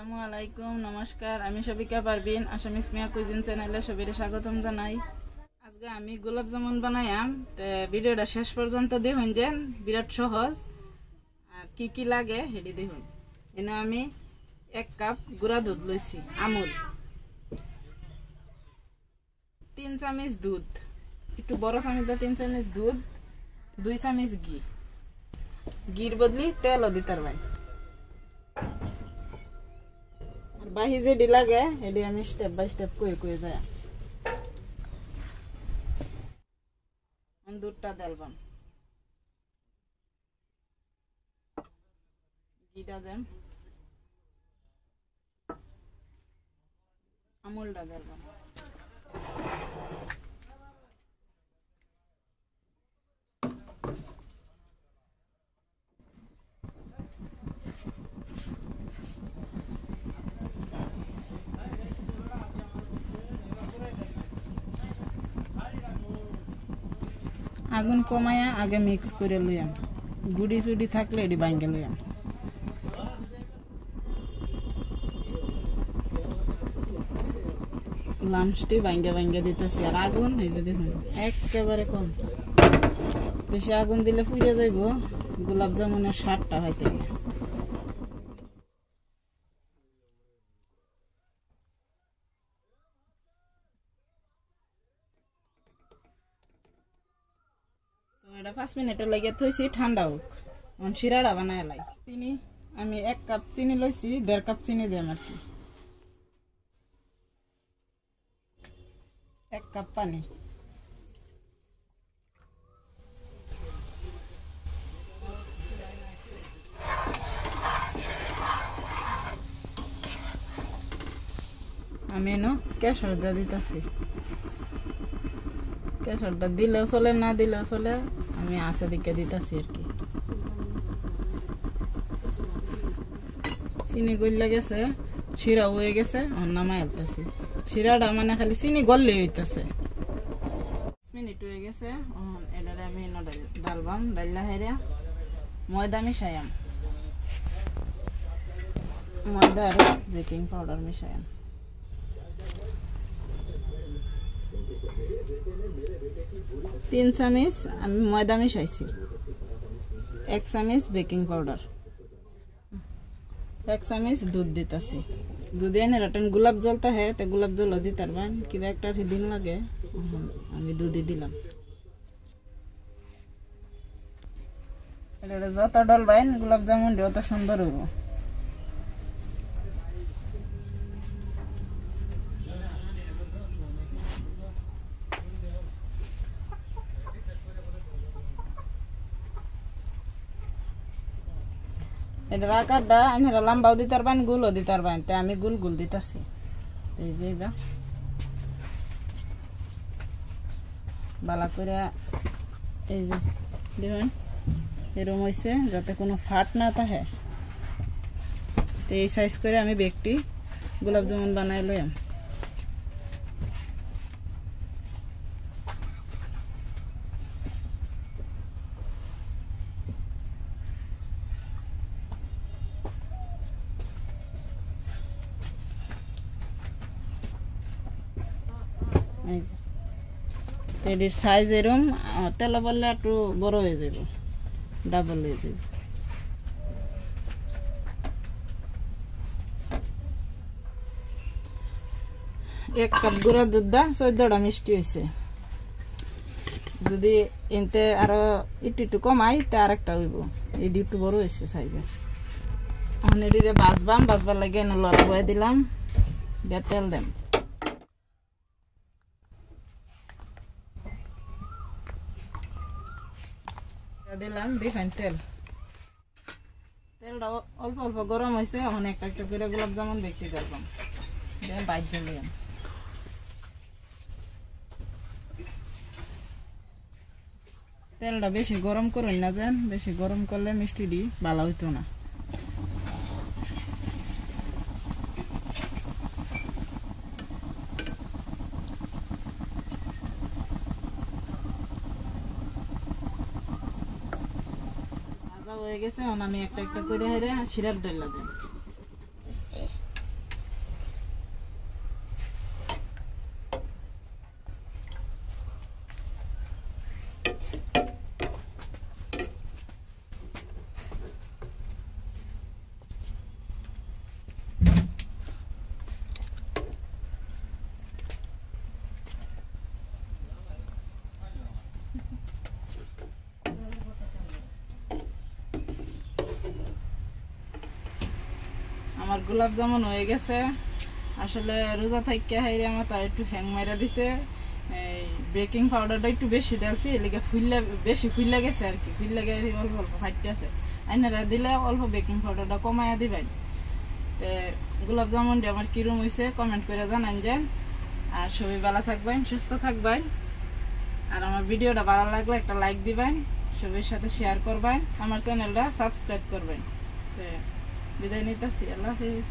আসসালামু আলাইকুম নমস্কার আমি সবিকা পারবিন আসামিস মিয়া কুইজিন চ্যানেলে সবাইকে স্বাগতম জানাই। আজকে আমি গোলাপ জামুন বানাইয়াম, ভিডিওটা শেষ পর্যন্ত দেখুন যেন বিরাট সহজ। আর কি কি লাগে সেটি দেখুন। এনে আমি 1 কাপ গুঁড়া দুধ লইছি আমুল, 3 চামচ দুধ, একটু বড় চামচ 3 চামচ দুধ, 2 চামচ ঘি, ঘির বদলি তেলও দিতে পারবেন। বাহি যেটি লাগে এটি আমি স্টেপ বাই স্টেপ কয়ে যায়। দুধটা দেলবাম, ঘিটা দেন, আমুলটা দেলবাম, আগুন কমায়া আগে মিক্স করে লইয়াম, গুড়ি চুড়ি থাকলে এটি ভাঙ্গে লইয়াম। লামসটি ভাঙ্গে দিতেছি। আর আগুন এই যে দেখুন একেবারে কম, বেশি আগুন দিলে পুড়ে যাইব, গোলাপ জামুনের স্বাদটা হয়তো এটা 5 মিনিটের লাগে থইছি ঠান্ডা হোক। শিরাটা বানায় লাই। চিনি আমি 1 কাপ চিনি লইছি, 1.5 কাপ চিনি দিলাম আর কি, 1 কাপ পানি, আমি এনো কেশরটা দিতেছি। কেশরটা দিলেও চলে না দিলেও চলে, আমি আশা দিকে দিতেছি আর কি। চিনি গলে গেছে, শিরা হয়ে গেছে, নামাই আলতেছি। শিরাটা মানে খালি চিনি গললে হইতেছে। 5 মিনিট হয়ে গেছে, এটারে আমি ডালবাম, ডাইলা হেরা ময়দা মিশাইয়াম, ময়দা আর বেকিং পাউডার মিশাইয়াম। তিন চামচ আমি ময়দা মিশাইছি, 1 চামচ বেকিং পাউডার, 1 চামচ দুধ দিতেছি। যদি এনে রাটেন গোলাপ জলটা হয় তো গোলাপ জলও দিতে পারবেন, কিবা একটা দিন লাগে, আমি দুধই দিলাম। এটা যত ডলবেন গোলাপ জামুন অত সুন্দর হইব। এটা আকারটা আইনারা লম্বাও দিতে পারবেন, গুলও দিতে পারবেন, তাই আমি গুল দিতেছি। এই যে বালা করে এই যে দেখুন এরকম হয়েছে, যাতে কোনো ফাট না থাকে। তো এই সাইজ করে আমি বেগটি গোলাপ জামুন বানাই লইম। এটির সাইজ এরম, তেল বললে একটু বড় হয়ে যাবে, ডাবল হয়ে যাবে। 1 কাপ গুঁড়া দুধ দা 14টা মিষ্টি হয়েছে। যদি এনতে আরো একটু কমাই তা আর একটা হইব, এটি একটু বড় হয়েছে সাইজে। এখন এটিরে বাজবার লাগে লড়া বয়ে দিলাম, দিয়ে তেল দেন, দিলাম রিফাইন তেল। তেলটা অল্প অল্প গরম হয়েছে, এখন একটা করে গোলাপ জামুন বিক্রি করলাম, বাইর জ্বলিয়াম। তেলটা বেশি গরম করুন না, যেন বেশি গরম করলে মিষ্টিটি ভালো হইতো না। হয়ে গেছে, এখন আমি একটা করে হেরে শিরার ডাইলা দেব। আমার গোলাপ জামুন হয়ে গেছে। আসলে রোজা থাইকা হাইরে আমার তার একটু হ্যাং মাইরা দিছে, এই বেকিং পাউডারটা একটু বেশি দিয়েছি, এদিকে বেশি ফুললে গেছে আর কি, ফুললে গেছে অল্প অল্প ফাটতে আছে। আইনারা দিলে অল্প বেকিং পাউডারটা কমাইয়া দিবেন। তো গোলাপ জামুনটা আমার কিরম হয়েছে কমেন্ট করে জানান যে। আর সবাই ভালো থাকবেন, সুস্থ থাকবেন। আর আমার ভিডিওটা ভালো লাগলে একটা লাইক দিবেন, সবার সাথে শেয়ার করবেন, আমার চ্যানেলটা সাবস্ক্রাইব করবেন। বিদায় নিতেছি, আল্লাহ হাফিজ।